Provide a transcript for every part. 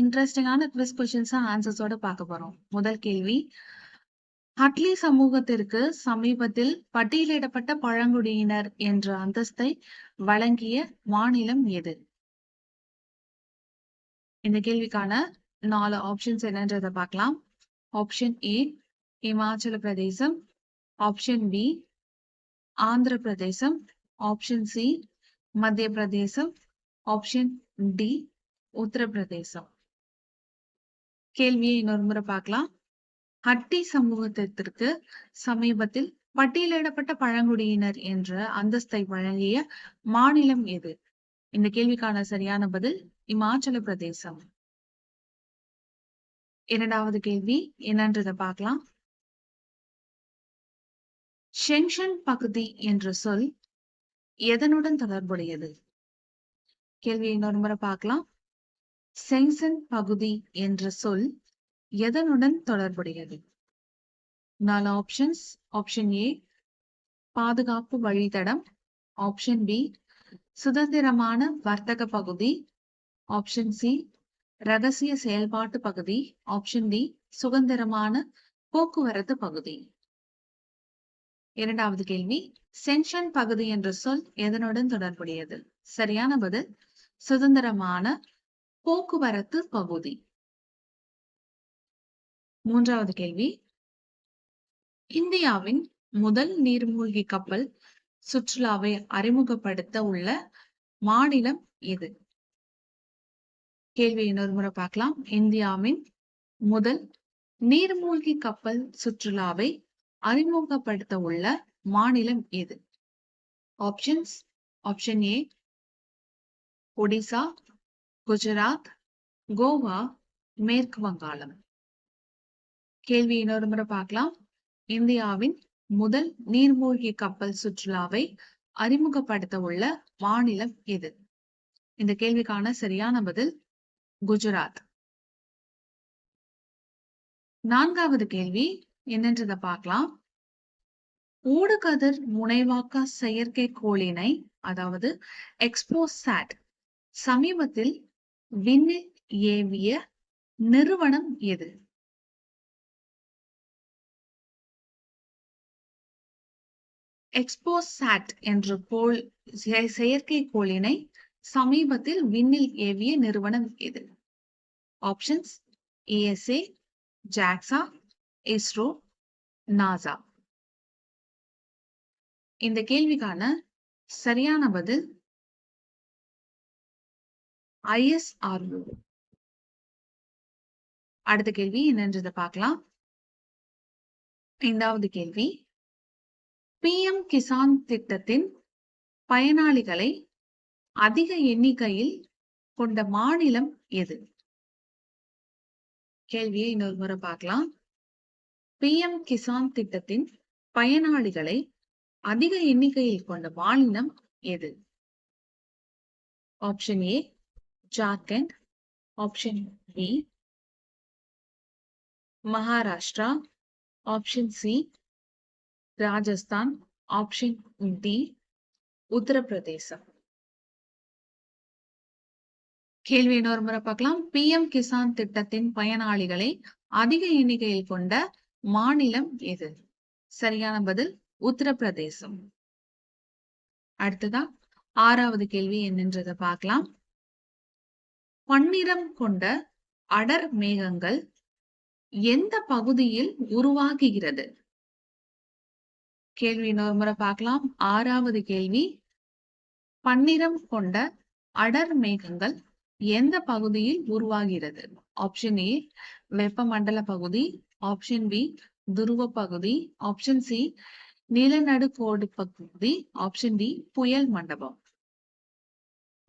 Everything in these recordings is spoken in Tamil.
இன்ட்ரெஸ்டிங்கான குவிஸ் கொஸ்டின்ஸ் ஆன்சர்ஸோட பார்க்க போறோம். முதல் கேள்வி, ஹட்லி சமூகத்திற்கு சமீபத்தில் பட்டியலிடப்பட்ட பழங்குடியினர் என்ற அந்தஸ்தை வழங்கிய மாநிலம் எது? இந்த கேள்விக்கான 4 ஆப்ஷன்ஸ் என்னன்றதை பார்க்கலாம். ஆப்ஷன் ஏ இமாச்சல பிரதேசம், ஆப்ஷன் பி ஆந்திர பிரதேசம், ஆப்ஷன் சி மத்திய பிரதேசம், ஆப்ஷன் டி உத்தரப்பிரதேசம். கேள்வியை இன்னொரு முறை பார்க்கலாம். ஹட்டி சமூகத்திற்கு சமீபத்தில் பட்டியலிடப்பட்ட பழங்குடியினர் என்ற அந்தஸ்தை வழங்கிய மாநிலம் எது? இந்த கேள்விக்கான சரியான பதில் இமாச்சல பிரதேசம். இரண்டாவது கேள்வி என்னன்றதை பார்க்கலாம். ஷெங்ஷன் பகுதி என்ற சொல் எதனுடன் தொடர்புடையது? கேள்வியை இன்னொரு முறை பார்க்கலாம். செங்சன் பகுதி என்ற சொல் எதனுடன் தொடர்புடையது? 4 ஆப்ஷன்ஸ். ஆப்ஷன் ஏ பாதுகாப்பு வழித்தடம், ஆப்ஷன் பி சுதந்திரமான வர்த்தக பகுதி, ஆப்ஷன் சி ரகசிய செயல்பாட்டு பகுதி, ஆப்ஷன் டி சுதந்திரமான போக்குவரத்து பகுதி. இரண்டாவது கேள்வி, சென்ஷன் பகுதி என்ற சொல் எதனுடன் தொடர்புடையது? சரியான பதில் சுதந்திரமான போக்குவரத்து பகுதி. மூன்றாவது கேள்வி, இந்தியாவின் முதல் நீர்மூழ்கி கப்பல் சுற்றுலாவை அறிமுகப்படுத்த உள்ள மாநிலம் எது? கேள்வி இன்னொரு முறை பார்க்கலாம். இந்தியாவின் முதல் நீர்மூழ்கி கப்பல் சுற்றுலாவை அறிமுகப்படுத்த உள்ள மாநிலம் எது? ஆப்ஷன்ஸ். ஆப்ஷன் ஏ ஒடிசா, குஜராத், கோவா, மேற்கு வங்காளம். கேள்வி இன்னொரு முறை பார்க்கலாம். இந்தியாவின் முதல் நீர்மூழ்கி கப்பல் சுற்றுலாவை அறிமுகப்படுத்த உள்ள மாநிலம் எது? இந்த கேள்விக்கான சரியான பதில் குஜராத். நான்காவது கேள்வி என்னன்றதை பார்க்கலாம். ஊடுகதிர் முனைவாக்க செயற்கைக்கோளினை, அதாவது எக்ஸ்போசாட், சமீபத்தில் விண்ணில் ஏவிய நிறுவனம் எது? எக்ஸ்போசாட் என்ற செயற்கைக்கோளினை சமீபத்தில் விண்ணில் ஏவிய நிறுவனம் எது? Options ESA, JAXA, ISRO, NASA. இந்த கேள்விக்கான சரியான பதில் ISRO. அடுத்த கேள்வி என்னன்றதை பார்க்கலாம். ஐந்தாவது கேள்வி, PM கிசான் திட்டத்தின் பயனாளிகளை அதிக எண்ணிக்கையில் கொண்ட மாநிலம் எது? கேள்வியை இன்னொரு முறை பார்க்கலாம். PM கிசான் திட்டத்தின் பயனாளிகளை அதிக எண்ணிக்கையில் கொண்ட மாநிலம் எது? Option A Jharkhand, option B Maharashtra, option C Rajasthan, option D Uttar Pradesh. கேள்வி இன்னொரு முறை பார்க்கலாம். PM கிசான் திட்டத்தின் பயனாளிகளை அதிக எண்ணிக்கையில் கொண்ட மாநிலம் எது? சரியான பதில் உத்தரப்பிரதேசம். அடுத்ததா ஆறாவது கேள்வி என்னன்றதை பார்க்கலாம். பன்னிறம் கொண்ட அடர் மேகங்கள் எந்த பகுதியில் உருவாகுகிறது? கேள்வி இன்னொரு முறை பார்க்கலாம். ஆறாவது கேள்வி, பன்னிறம் கொண்ட அடர் மேகங்கள் எந்த பகுதியில் உருவாகிறது? ஆப்ஷன் ஏ வெப்பமண்டல பகுதி, ஆப்ஷன் பி துருவ பகுதி, ஆப்ஷன் சி நிலநடுக்கோடு பகுதி, ஆப்ஷன் டி புயல் மண்டபம்.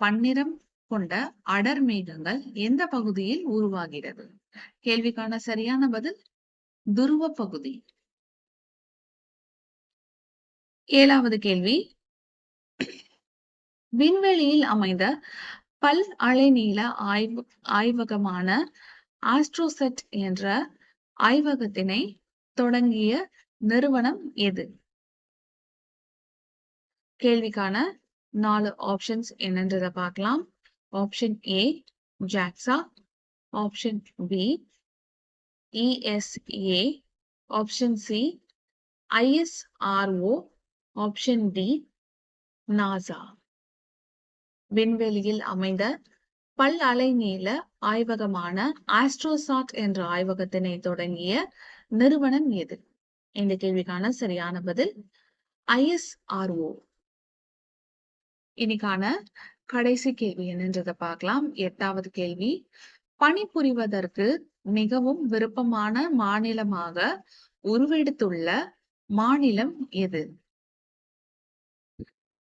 பன்னிறம் கொண்ட அடர் மேகங்கள் எந்த பகுதியில் உருவாகிறது? கேள்விக்கான சரியான பதில் துருவ பகுதி. ஏழாவது கேள்வி, விண்வெளியில் அமைந்த பல் அலைநீள ஆய்வகமான ஆஸ்ட்ரோசெட் என்ற ஆய்வகத்தினை தொடங்கிய நிறுவனம் எது? கேள்விக்கான 4 ஆப்ஷன்ஸ் என்னன்றதை பார்க்கலாம். Option A JAXA, option B ESA, option C ISRO, option D NASA. விண்வெளியில் அமைந்த பல் அலைநீள ஆய்வகமான ஆஸ்ட்ரோசாட் என்ற ஆய்வகத்தினை தொடங்கிய நிறுவனம் எது? இந்த கேள்விக்கான சரியான பதில் ISRO. இன்னைக்கான கடைசி கேள்வி என்னன்றதை பார்க்கலாம். 8வது கேள்வி. பணிபுரிவதற்கு மிகவும் விருப்பமான மாநிலமாக உருவெடுத்துள்ள மாநிலம் எது?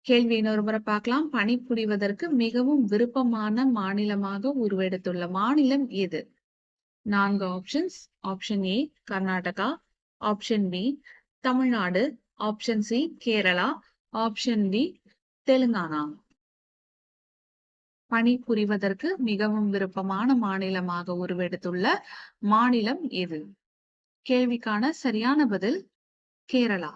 கேள்வி இன்னொரு முறை பார்க்கலாம். பணிபுரிவதற்கு மிகவும் விருப்பமான மாநிலமாக உருவெடுத்துள்ள மாநிலம் எது? 4 options. Option A Karnataka, option B Tamil Nadu, option C Kerala, option D Telangana. பணிபுரிவதற்கு மிகவும் விருப்பமான மாநிலமாக உருவெடுத்துள்ள மாநிலம் எது? கேள்விக்கான சரியான பதில் கேரளா.